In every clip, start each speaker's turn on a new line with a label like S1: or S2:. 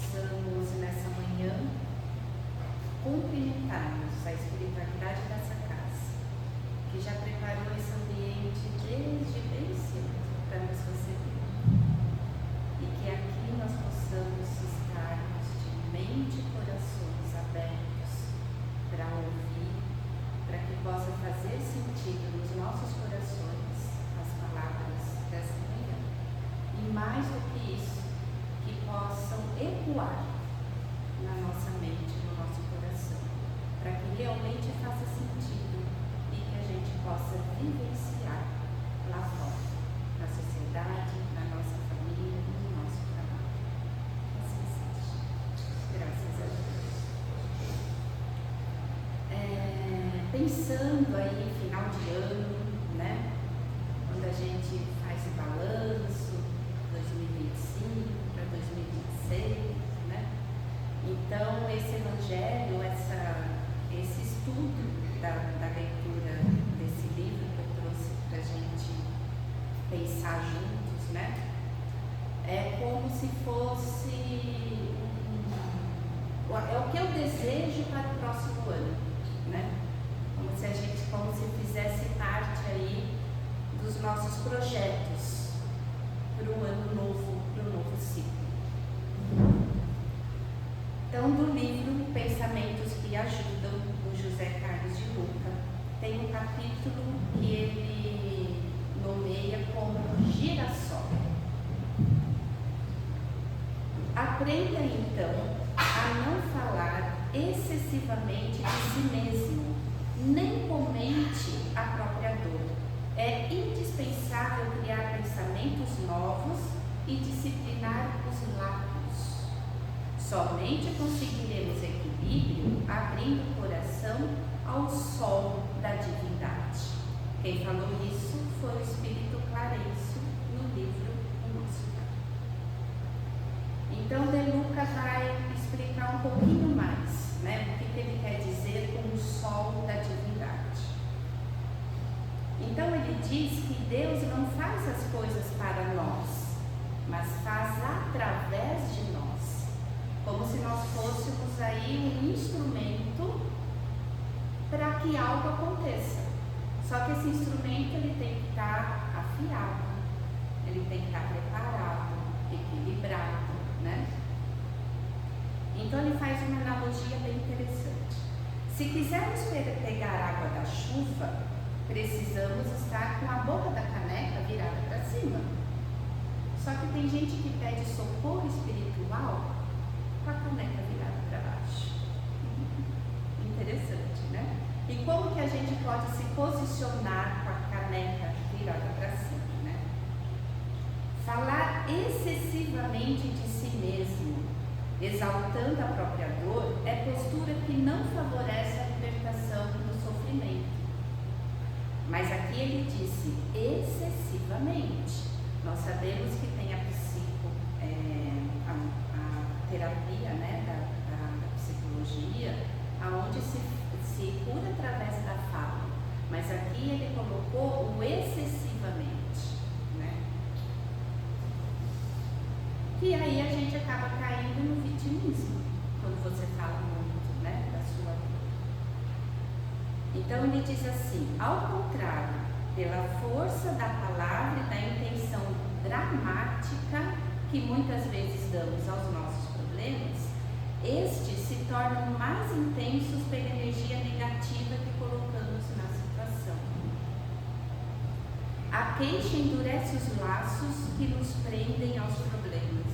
S1: possamos nessa manhã cumprimentarmos a espiritualidade dessa casa, que já preparou esse ambiente desde bem cedo para nos receber, e que aqui nós possamos estarmos de mente e corações abertos para ouvir, para que possa fazer sentido nos nossos corações as palavras dessa manhã, e mais do que isso, que possam ecoar na nossa mente, no nosso coração, para que realmente faça sentido e que a gente possa vivenciar lá fora, na sociedade, na nossa família, no nosso trabalho. Assim seja. Graças a Deus. Pensando aí, final de ano, né? Quando a gente faz o balanço, 2025 para 2026, né? Então, esse evangelho, esse estudo da leitura desse livro que eu trouxe para a gente pensar juntos, né? É como se fosse é o que eu desejo para o próximo ano, né? Como se fizesse parte aí dos nossos projetos para o ano novo, para o novo ciclo. Então, do livro Pensamentos que Ajudam, do José Carlos de Luca, tem um capítulo que ele nomeia como Girassol. Aprenda então a não falar excessivamente de si mesmo, nem comente a própria dor. É indispensável criar pensamentos novos e disciplinar os lábios. Somente conseguiremos equilíbrio abrindo o coração ao sol da divindade. Quem falou isso foi o Espírito Clarencio no livro O Nosso Pai. Então, De Luca vai explicar um pouquinho mais, né, o que ele quer dizer com o sol da divindade. Então ele diz que Deus não faz as coisas para nós, mas faz através de nós, como se nós fôssemos aí um instrumento para que algo aconteça. Só que esse instrumento ele tem que estar afiado, ele tem que estar preparado, equilibrado, né? Então ele faz uma analogia bem interessante. Se quisermos pegar água da chuva, precisamos estar com a boca da caneca virada para cima. Só que tem gente que pede socorro espiritual com a caneca virada para baixo. Interessante, né? E como que a gente pode se posicionar com a caneca virada para cima, né? Falar excessivamente de si mesmo, exaltando a própria dor, é postura que não favorece a libertação do sofrimento. Mas aqui ele disse excessivamente. Nós sabemos que tem a terapia, né, da psicologia, aonde se cura através da fala. Mas aqui ele colocou o excessivamente, né? E aí a gente acaba caindo no vitimismo, quando você fala muito, né, da sua vida. Então ele diz assim: ao contrário, pela força da palavra e da intenção dramática que muitas vezes damos aos nossos problemas, estes se tornam mais intensos pela energia negativa que colocamos na situação. A queixa endurece os laços que nos prendem aos problemas.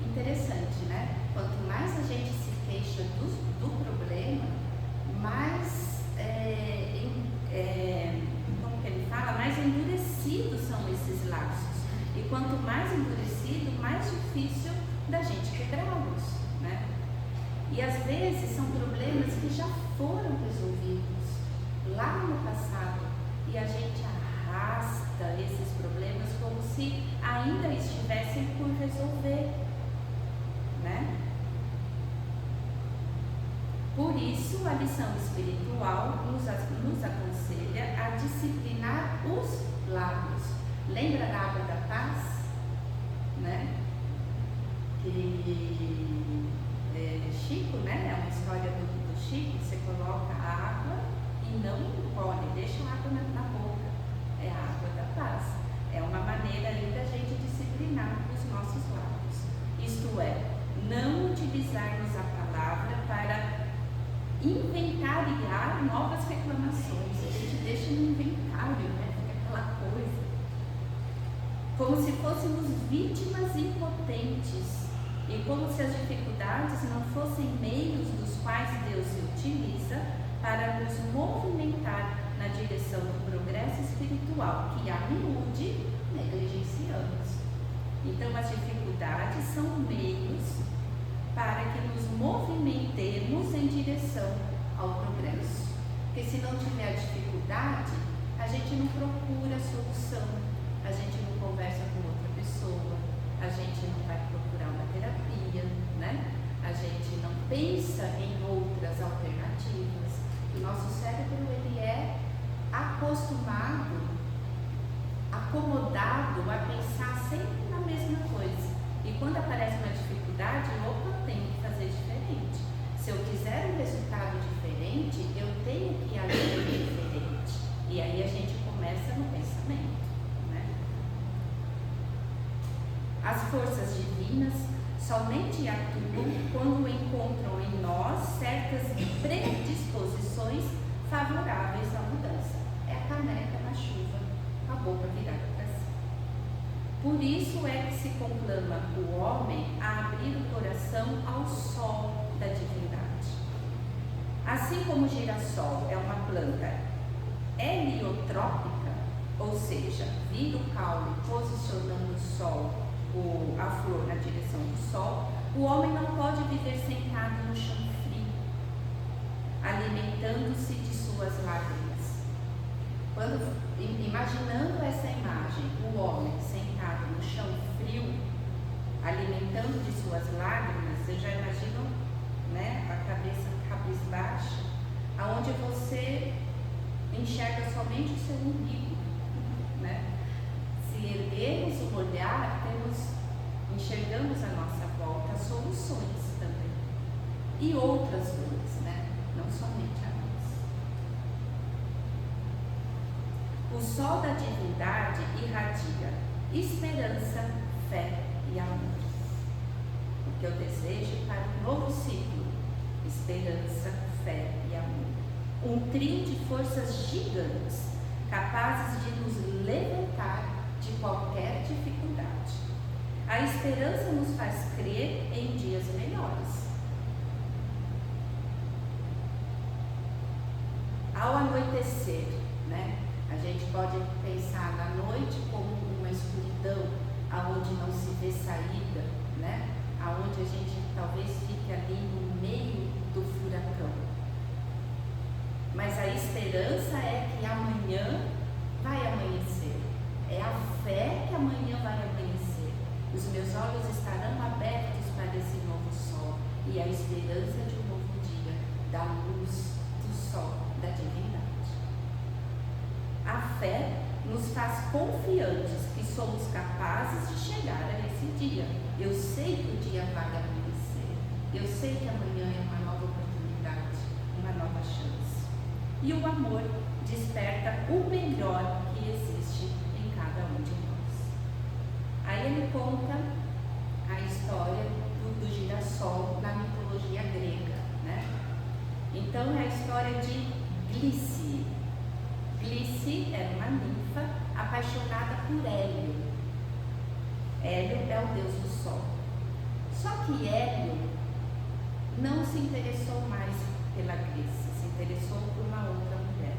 S1: Interessante, né? Quanto mais a gente se queixa do problema, mais, como que ele fala, mais endurecidos são esses laços. E quanto mais endurecido, mais difícil da gente quebrá-los, né? E às vezes são problemas que já foram resolvidos lá no passado e a gente arrasta esses problemas como se ainda estivessem por resolver, né? Por isso, a lição espiritual nos aconselha a disciplinar os lábios. Lembra da água da paz? Né? Que dominar os nossos lábios. Isto é, não utilizarmos a palavra para inventariar novas reclamações. A gente deixa no inventário, né? Fica aquela coisa. Como se fôssemos vítimas impotentes e como se as dificuldades não fossem meios dos quais Deus se utiliza para nos movimentar na direção do progresso espiritual, que a miúde negligenciamos. Então, as dificuldades são meios para que nos movimentemos em direção ao progresso. Porque se não tiver dificuldade, a gente não procura solução, a gente não conversa com outra pessoa, a gente não vai procurar uma terapia, né? A gente não pensa em outras alternativas. O nosso cérebro, ele é acomodado a pensar sempre na mesma coisa. E quando aparece uma dificuldade, opa, tenho que fazer diferente. Se eu quiser um resultado diferente, eu tenho que agir diferente. E aí a gente começa no pensamento, né? As forças divinas somente atuam quando encontram em nós certas predisposições favoráveis à mudança. É a caneca na chuva, a boca virada para cima. Por isso é que se conclama o homem a abrir o coração ao sol da divindade. Assim como o girassol é uma planta heliotrópica, ou seja, vira o caule posicionando o sol, a flor na direção do sol, o homem não pode viver sentado no chão frio, alimentando-se de suas lágrimas. Imaginando essa imagem, o homem sentado no chão frio, alimentando de suas lágrimas, eu já imagino, né, a cabeça cabisbaixa, aonde você enxerga somente o seu umbigo, né? Se erguermos o olhar, enxergamos a nossa volta soluções também, e outras dores, né? Não somente a nossa. O sol da divindade irradia esperança, fé e amor. O que eu desejo para um novo ciclo: esperança, fé e amor. Um trio de forças gigantes, capazes de nos levantar de qualquer dificuldade. A esperança nos faz crer em dias melhores. Ao anoitecer, né, a gente pode pensar na noite como uma escuridão, aonde não se vê saída, né, aonde a gente talvez fique ali no meio do furacão. Mas a esperança é que amanhã vai amanhecer. É a fé que amanhã vai amanhecer. Os meus olhos estarão abertos para esse novo sol e a esperança de um novo dia, da luz do sol da divindade. A fé nos faz confiantes que somos capazes de chegar a esse dia. Eu sei que o dia vai amanhecer. Eu sei que amanhã é uma nova oportunidade, uma nova chance. E o amor desperta o melhor que existe em cada um de nós. Aí ele conta a história do girassol na mitologia grega, né? Então é a história de Glice. Glice era uma ninfa apaixonada por Hélio. Hélio é o deus do sol. Só que Hélio não se interessou mais pela Glice, se interessou por uma outra mulher.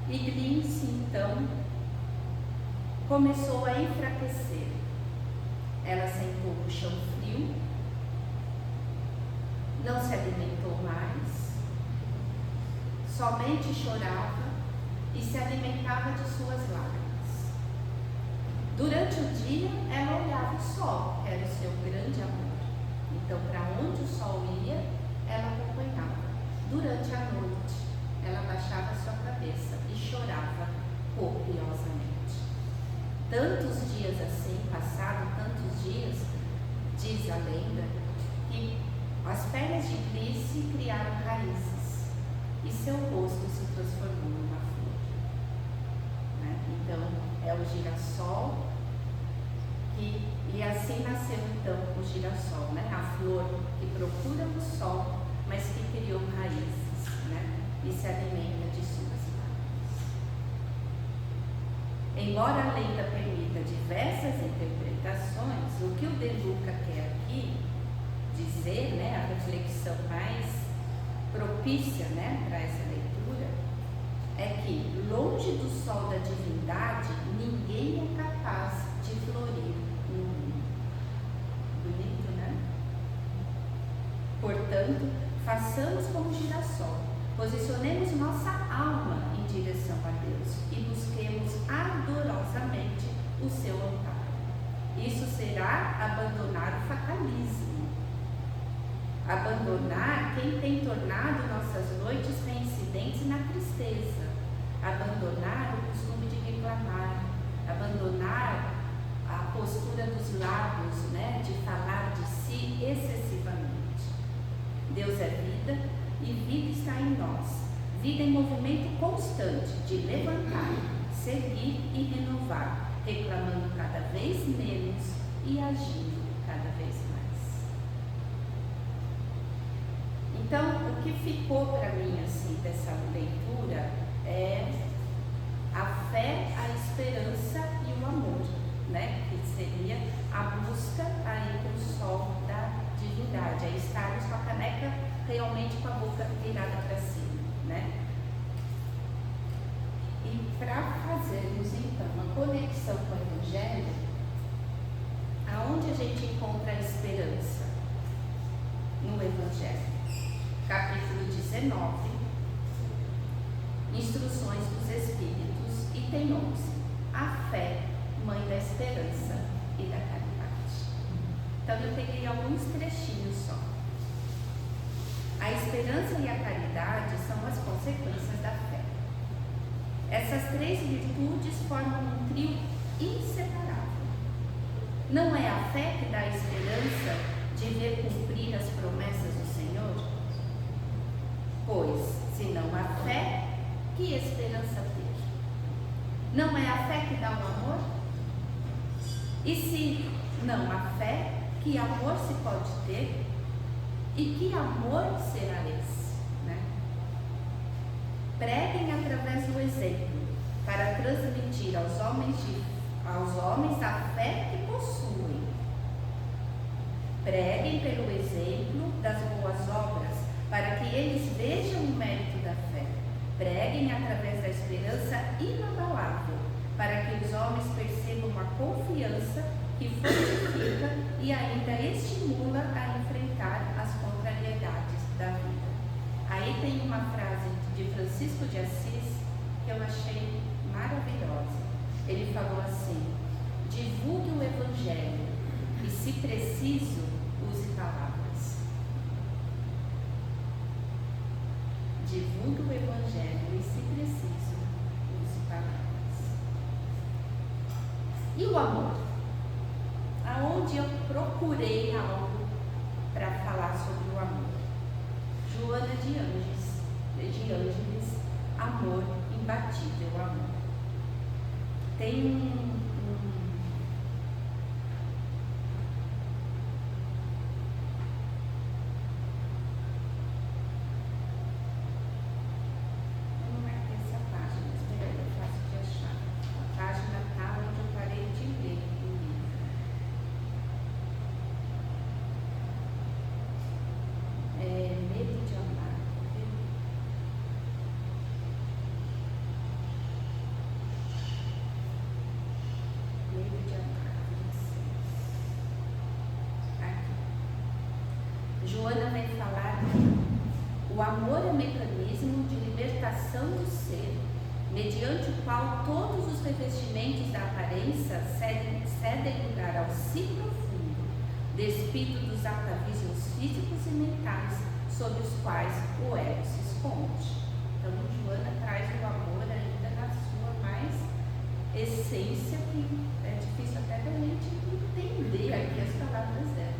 S1: E Glice, então, começou a enfraquecer. Ela sentou no chão frio, não se alimentou mais, somente chorava e se alimentava de suas lágrimas. Durante o dia, ela olhava o sol, que era o seu grande amor. Então, para onde o sol ia, ela acompanhava. Durante a noite, ela baixava sua cabeça e chorava copiosamente. Tantos dias assim, passaram tantos dias, diz a lenda, que as pernas de Glice criaram raízes e seu rosto se transformou numa flor, né? Então, é o girassol como girassol, né? A flor que procura o sol, mas que criou raízes, né? E se alimenta de suas flores. Embora a lenda permita diversas interpretações, o que o De Luca quer aqui dizer, né, a reflexão mais propícia, né, para essa leitura, é que longe do sol da divindade, ninguém é capaz de florir no mundo. Bonito, né? Portanto, façamos como girassol, posicionemos nossa alma em direção a Deus e busquemos ardorosamente o seu altar. Isso será abandonar o fatalismo, abandonar quem tem tornado nossas noites reincidentes na tristeza, abandonar o costume de reclamar, abandonar a postura dos lábios, né, de falar de si excessivamente. Deus é vida e vida está em nós, vida em movimento constante de levantar, seguir e renovar, reclamando cada vez menos e agindo cada vez mais. Então, o que ficou para mim assim dessa leitura é a fé, a esperança e o amor, né? Que seria a busca aí para o sol da divindade, é estarmos com a caneca realmente com a boca virada para cima, né? E para fazermos então uma conexão com o Evangelho, aonde a gente encontra a esperança? No Evangelho. Capítulo 19, Instruções dos Espíritos, item 11, a fé, mãe da esperança e da caridade. Então eu peguei alguns trechinhos só. A esperança e a caridade são as consequências da fé. Essas três virtudes formam um trio inseparável. Não é a fé que dá a esperança de ver cumprir as promessas do Senhor? Pois, se não há fé, que esperança ter? Não é a fé que dá o amor? E se não há fé, que amor se pode ter? E que amor será esse? Né? Preguem através do exemplo, para transmitir aos homens a fé que possuem. Preguem pelo exemplo das boas obras, para que eles vejam o mérito da fé. Preguem através da esperança inabalável, para que os homens percebam a confiança que fortifica e ainda estimula a enfrentar as contrariedades da vida. Aí tem uma frase de Francisco de Assis que eu achei maravilhosa. Ele falou assim: divulgue o Evangelho e, se preciso, use palavras. Divulgue o Evangelho e, se preciso, use palavras. E o amor? Aonde eu procurei algo para falar sobre o amor? Joana de Ângeles, amor imbatível, amor. Tem Joana vai falar que o amor é um mecanismo de libertação do ser, mediante o qual todos os revestimentos da aparência cedem lugar ao si profundo, despido dos atavismos físicos e mentais sob os quais o ego se esconde. Então, Joana traz o amor ainda na sua mais essência, que é difícil até da gente entender aqui as palavras dela.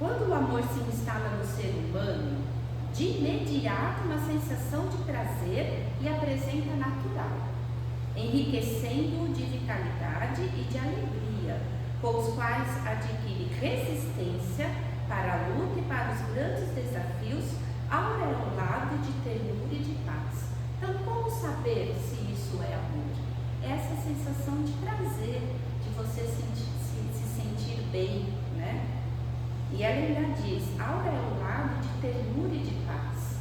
S1: Quando o amor se instala no ser humano, de imediato uma sensação de prazer lhe apresenta natural, enriquecendo-o de vitalidade e de alegria, com os quais adquire resistência para a luta e para os grandes desafios, aureolado de ternura e de paz. Então, como saber se isso é amor? É essa sensação de prazer, de você se sentir bem, né? E ela ainda diz, aureolado de ternura e de paz.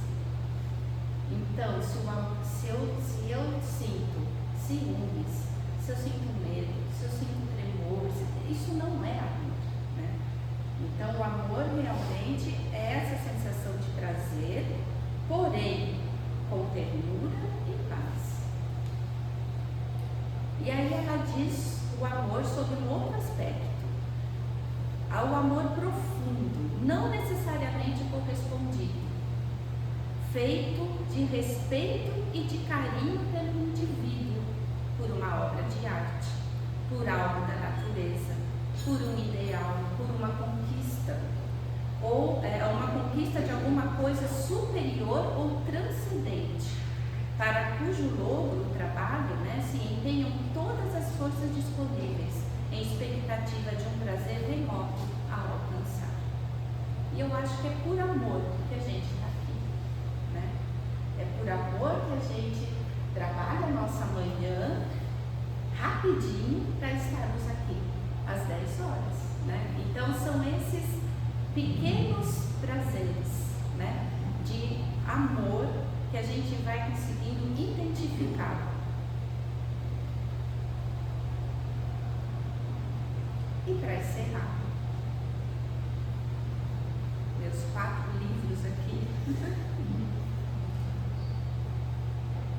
S1: Então, se eu sinto ciúmes, se eu sinto medo, se eu sinto tremor, isso não é amor, né? Então, o amor realmente é essa sensação de prazer, porém, com ternura e paz. E aí ela diz o amor sobre um outro aspecto. Há o amor profundo, não necessariamente correspondido, feito de respeito e de carinho pelo indivíduo, por uma obra de arte, por algo da natureza, por um ideal, por uma conquista, ou uma conquista de alguma coisa superior ou transcendente, para cujo logro, trabalho, né, se empenham todas as forças disponíveis, em expectativa de um prazer remoto a alcançar. E eu acho que é por amor que a gente está aqui, né? É por amor que a gente trabalha a nossa manhã rapidinho para estarmos aqui às 10 horas, né? Então são esses pequenos prazeres, né, de amor que a gente vai conseguindo identificar. E para encerrar, meus 4 livros aqui,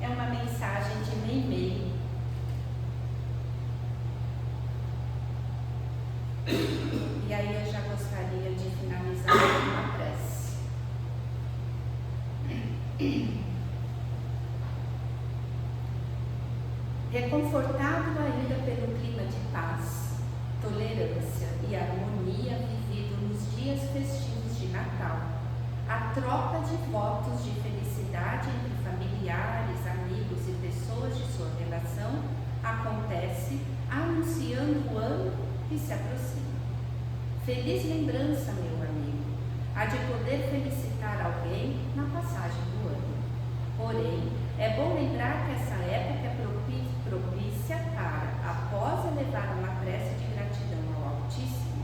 S1: é uma mensagem de Meimei. E aí eu já gostaria de finalizar com uma prece. Reconfortado ainda pelo clima de paz, tolerância e harmonia vivido nos dias festivos de Natal, a troca de votos de felicidade entre familiares, amigos e pessoas de sua relação acontece anunciando o ano que se aproxima. Feliz lembrança, meu amigo, há de poder felicitar alguém na passagem do ano. Porém, é bom lembrar que essa época é propícia para, após elevar uma prece de gratidão ao Altíssimo,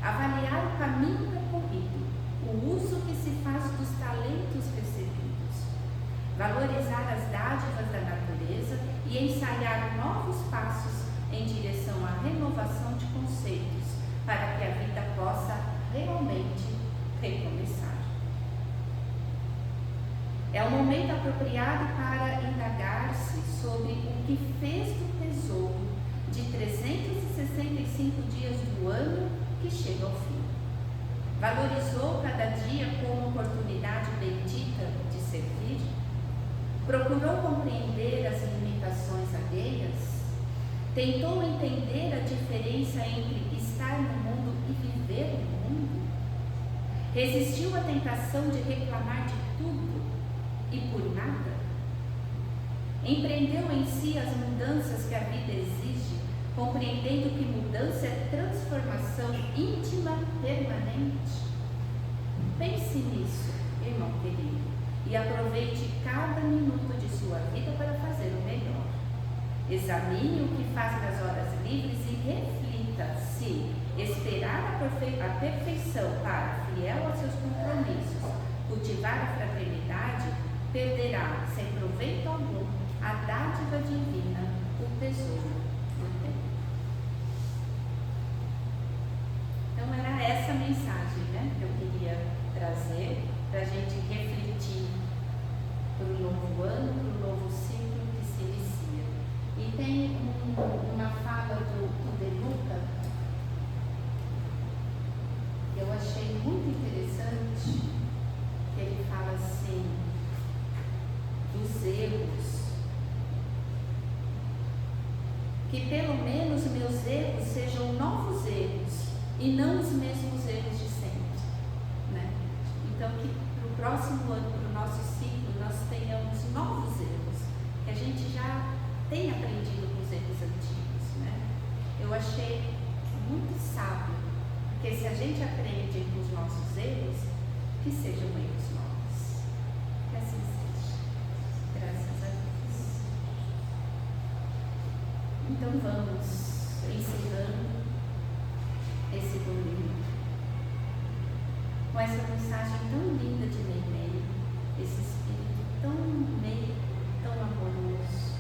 S1: avaliar o caminho percorrido, o uso que se faz dos talentos recebidos, valorizar as dádivas da natureza e ensaiar novos passos em direção à renovação de conceitos, para que a vida possa realmente recomeçar. É o momento apropriado para indagar-se sobre o que fez do tesouro de 365 dias do ano que chega ao fim. Valorizou cada dia como oportunidade bendita de servir? Procurou compreender as limitações alheias? Tentou entender a diferença entre estar no mundo e viver no mundo? Resistiu à tentação de reclamar de tudo e por nada? Empreendeu em si as mudanças que a vida exige, compreendendo que mudança é transformação íntima permanente? Pense nisso, irmão querido, e aproveite cada minuto de sua vida para fazer o melhor. Examine o que faz nas horas livres e reflita se esperar a perfeição para, fiel aos seus compromissos, cultivar a fraternidade, perderá, sem proveito algum, a dádiva divina, o tesouro do tempo. Então era essa mensagem, né, que eu queria trazer para a gente refletir para o novo ano, para o novo ciclo que se inicia. E tem uma fala do De Luca que eu achei muito interessante, que ele fala assim, dos erros, que pelo menos meus erros sejam novos erros e não os mesmos erros de sempre, né? Então que para o próximo ano, para o nosso ciclo, nós tenhamos novos erros, que a gente já tem aprendido com os erros antigos, né? Eu achei muito sábio, porque se a gente aprende com os nossos erros, que sejam erros novos. Que assim seja. Graças a Deus. Então vamos encerrando esse domingo com essa mensagem tão linda de Meimei, esse espírito tão meio, tão amoroso,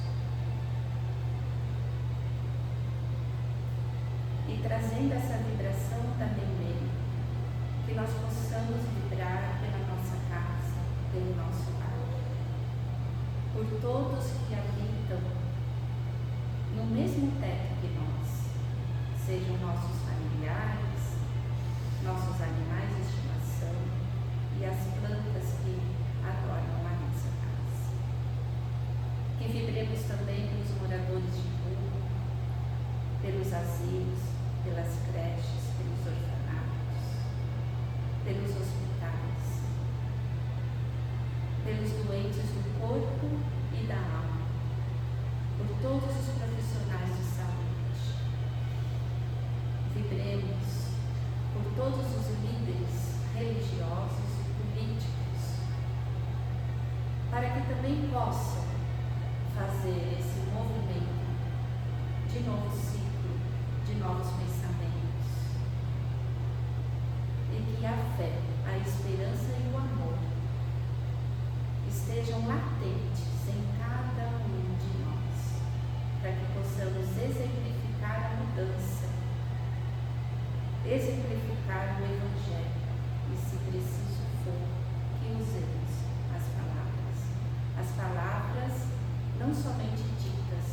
S1: e trazendo essa vibração da Meimei, que nós possamos vibrar pela nossa casa, pelo nosso lar, por todos que habitam no mesmo teto que nós, sejam nossos familiares, nossos animais de estimação e as plantas que adornam a nossa casa. Que vibremos também pelos moradores de rua, pelos asilos, pelas creches, pelos orfanatos, pelos hospitais, pelos doentes do corpo e da alma, por todos os profissionais de saúde. Vibremos por todos os líderes religiosos e políticos, para que também possam fazer esse movimento de novo ciclo, de novos pensamentos, e que a fé, a esperança e o amor estejam latentes em cada um de nós, para que possamos exemplificar a mudança, exemplificar o Evangelho, e se preciso for, que usemos as palavras não somente ditas,